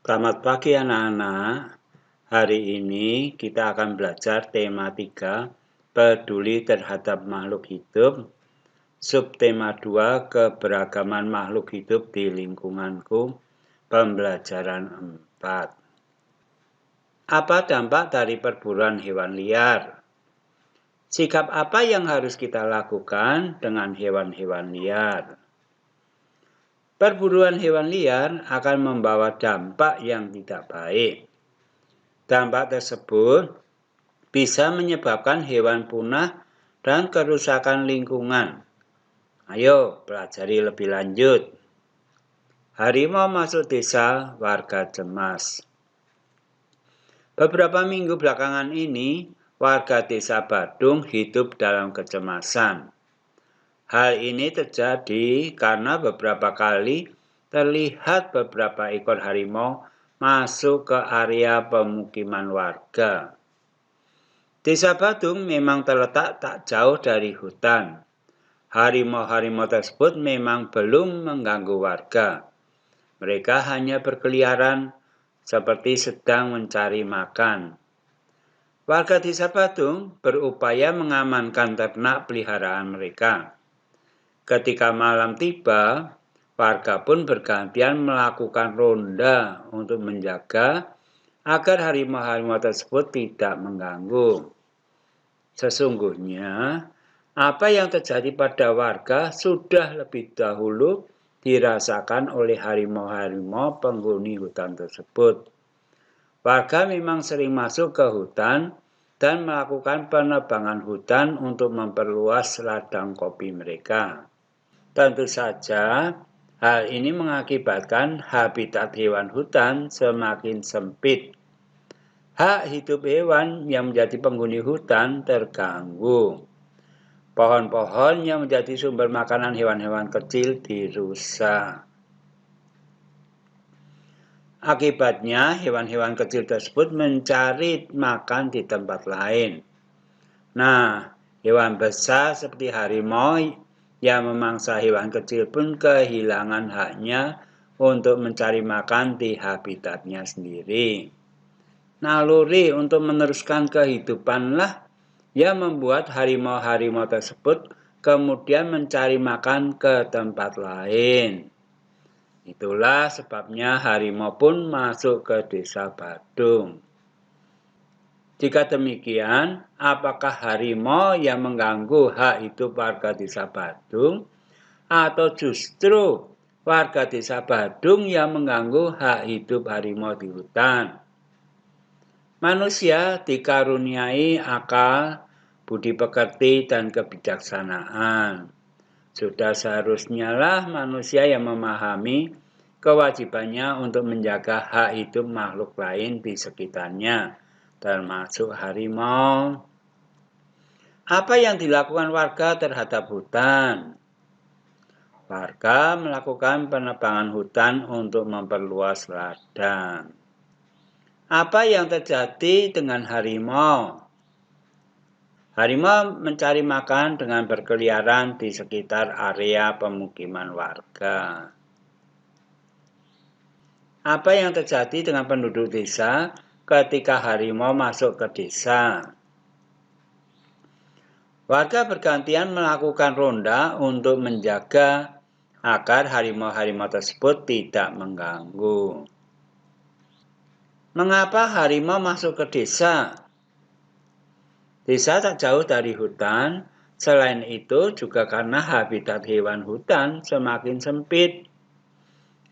Selamat pagi anak-anak. Hari ini kita akan belajar tema 3, peduli terhadap makhluk hidup. Subtema 2, keberagaman makhluk hidup di lingkunganku. Pembelajaran 4. Apa dampak dari perburuan hewan liar? Sikap apa yang harus kita lakukan dengan hewan-hewan liar? Perburuan hewan liar akan membawa dampak yang tidak baik. Dampak tersebut bisa menyebabkan hewan punah dan kerusakan lingkungan. Ayo pelajari lebih lanjut. Harimau masuk desa, warga cemas. Beberapa minggu belakangan ini, warga desa Badung hidup dalam kecemasan. Hal ini terjadi karena beberapa kali terlihat beberapa ekor harimau masuk ke area pemukiman warga. Desa Badung memang terletak tak jauh dari hutan. Harimau-harimau tersebut memang belum mengganggu warga. Mereka hanya berkeliaran seperti sedang mencari makan. Warga desa Badung berupaya mengamankan ternak peliharaan mereka. Ketika malam tiba, warga pun bergantian melakukan ronda untuk menjaga agar harimau-harimau tersebut tidak mengganggu. Sesungguhnya, apa yang terjadi pada warga sudah lebih dahulu dirasakan oleh harimau-harimau penghuni hutan tersebut. Warga memang sering masuk ke hutan dan melakukan penebangan hutan untuk memperluas ladang kopi mereka. Tentu saja, hal ini mengakibatkan habitat hewan hutan semakin sempit. Hak hidup hewan yang menjadi penghuni hutan terganggu. Pohon-pohon yang menjadi sumber makanan hewan-hewan kecil dirusak. Akibatnya, hewan-hewan kecil tersebut mencari makan di tempat lain. Nah, hewan besar seperti harimau yang memangsa hewan kecil pun kehilangan haknya untuk mencari makan di habitatnya sendiri. Naluri untuk meneruskan kehidupanlah yang membuat harimau-harimau tersebut kemudian mencari makan ke tempat lain. Itulah sebabnya harimau pun masuk ke desa Badung. Jika demikian, apakah harimau yang mengganggu hak hidup warga desa Badung atau justru warga desa Badung yang mengganggu hak hidup harimau di hutan? Manusia dikaruniai akal, budi pekerti, dan kebijaksanaan. Sudah seharusnya lah manusia yang memahami kewajibannya untuk menjaga hak hidup makhluk lain di sekitarnya, termasuk harimau. Apa yang dilakukan warga terhadap hutan? Warga melakukan penebangan hutan untuk memperluas ladang. Apa yang terjadi dengan harimau? Harimau mencari makan dengan berkeliaran di sekitar area pemukiman warga. Apa yang terjadi dengan penduduk desa ketika harimau masuk ke desa? Warga bergantian melakukan ronda untuk menjaga agar harimau-harimau tersebut tidak mengganggu. Mengapa harimau masuk ke desa? Desa tak jauh dari hutan, selain itu juga karena habitat hewan hutan semakin sempit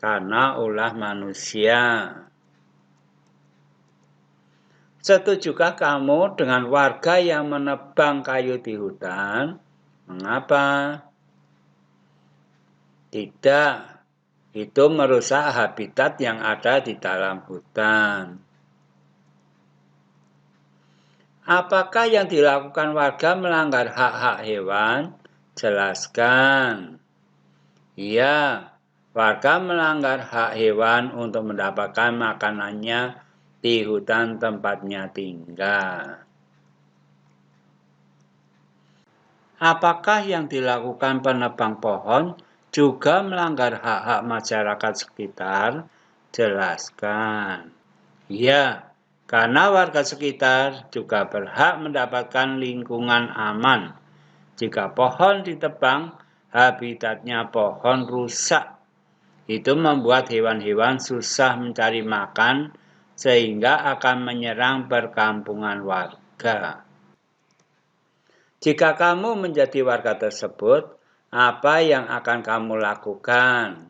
karena ulah manusia. Setujukah kamu dengan warga yang menebang kayu di hutan? Mengapa? Tidak, itu merusak habitat yang ada di dalam hutan. Apakah yang dilakukan warga melanggar hak-hak hewan? Jelaskan. Iya, warga melanggar hak hewan untuk mendapatkan makanannya di hutan tempatnya tinggal. Apakah yang dilakukan penebang pohon juga melanggar hak-hak masyarakat sekitar? Jelaskan. Ya, karena warga sekitar juga berhak mendapatkan lingkungan aman. Jika pohon ditebang, habitatnya pohon rusak. Itu membuat hewan-hewan susah mencari makan sehingga akan menyerang perkampungan warga. Jika kamu menjadi warga tersebut, apa yang akan kamu lakukan?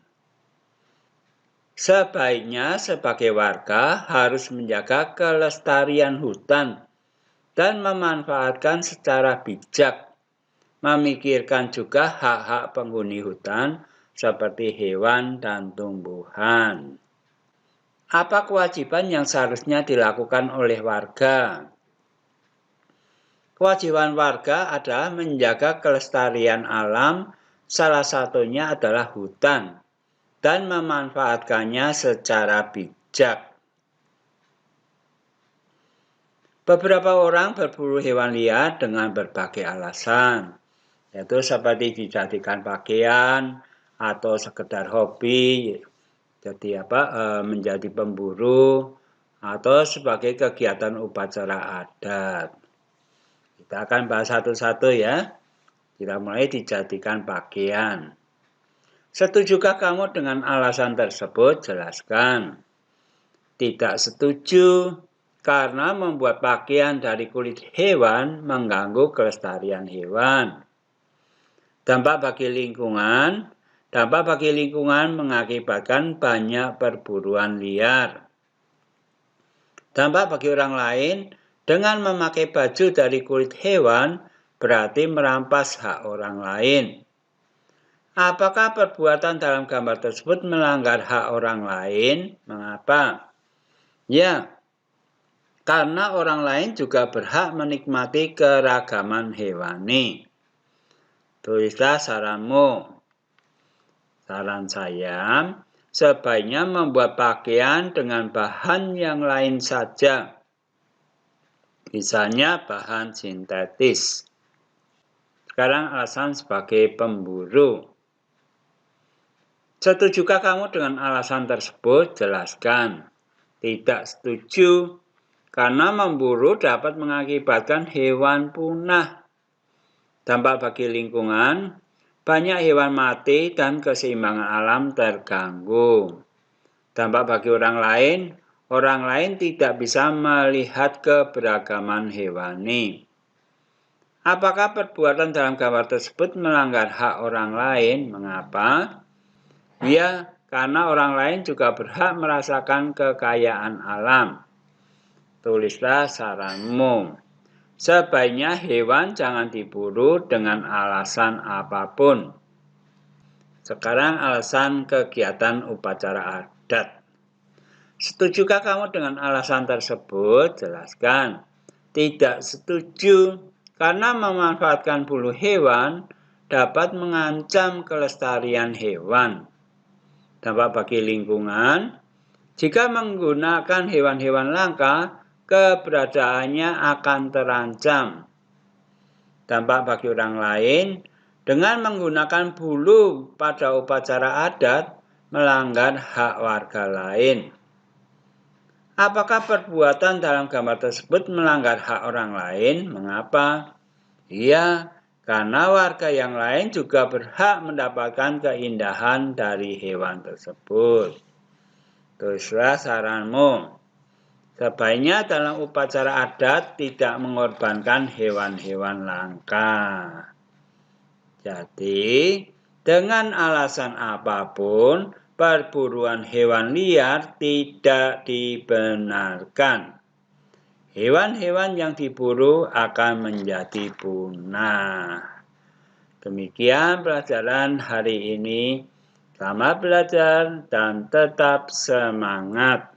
Sebaiknya sebagai warga harus menjaga kelestarian hutan dan memanfaatkan secara bijak. Memikirkan juga hak-hak penghuni hutan seperti hewan dan tumbuhan. Apa kewajiban yang seharusnya dilakukan oleh warga? Kewajiban warga adalah menjaga kelestarian alam, salah satunya adalah hutan, dan memanfaatkannya secara bijak. Beberapa orang berburu hewan liar dengan berbagai alasan, yaitu seperti dijadikan pakaian atau sekedar hobi, jadi menjadi pemburu atau sebagai kegiatan upacara adat. Kita akan bahas satu-satu ya. Kita mulai dijadikan pakaian. Setujukah kamu dengan alasan tersebut? Jelaskan. Tidak setuju karena membuat pakaian dari kulit hewan mengganggu kelestarian hewan. Dampak bagi lingkungan mengakibatkan banyak perburuan liar. Dampak bagi orang lain, dengan memakai baju dari kulit hewan berarti merampas hak orang lain. Apakah perbuatan dalam gambar tersebut melanggar hak orang lain? Mengapa? Ya, karena orang lain juga berhak menikmati keragaman hewani. Tulislah saranmu. Saran saya, sebaiknya membuat pakaian dengan bahan yang lain saja. Misalnya bahan sintetis. Sekarang alasan sebagai pemburu. Setujukah kamu dengan alasan tersebut? Jelaskan. Tidak setuju, karena memburu dapat mengakibatkan hewan punah. Dampak bagi lingkungan, banyak hewan mati dan keseimbangan alam terganggu. Dampak bagi orang lain tidak bisa melihat keberagaman hewani. Apakah perbuatan dalam gambar tersebut melanggar hak orang lain? Mengapa? Ya, karena orang lain juga berhak merasakan kekayaan alam. Tulislah saranmu. Sebaiknya hewan jangan diburu dengan alasan apapun. Sekarang alasan kegiatan upacara adat. Setujukah kamu dengan alasan tersebut? Jelaskan. Tidak setuju, karena memanfaatkan bulu hewan dapat mengancam kelestarian hewan. Dampak bagi lingkungan, jika menggunakan hewan-hewan langka, keberadaannya akan terancam. Dampak bagi orang lain, dengan menggunakan bulu pada upacara adat, melanggar hak warga lain. Apakah perbuatan dalam gambar tersebut melanggar hak orang lain? Mengapa? Iya, karena warga yang lain juga berhak mendapatkan keindahan dari hewan tersebut. Tulislah saranmu. Sebaiknya dalam upacara adat tidak mengorbankan hewan-hewan langka. Jadi, dengan alasan apapun, perburuan hewan liar tidak dibenarkan. Hewan-hewan yang diburu akan menjadi punah. Demikian pelajaran hari ini. Selamat belajar dan tetap semangat.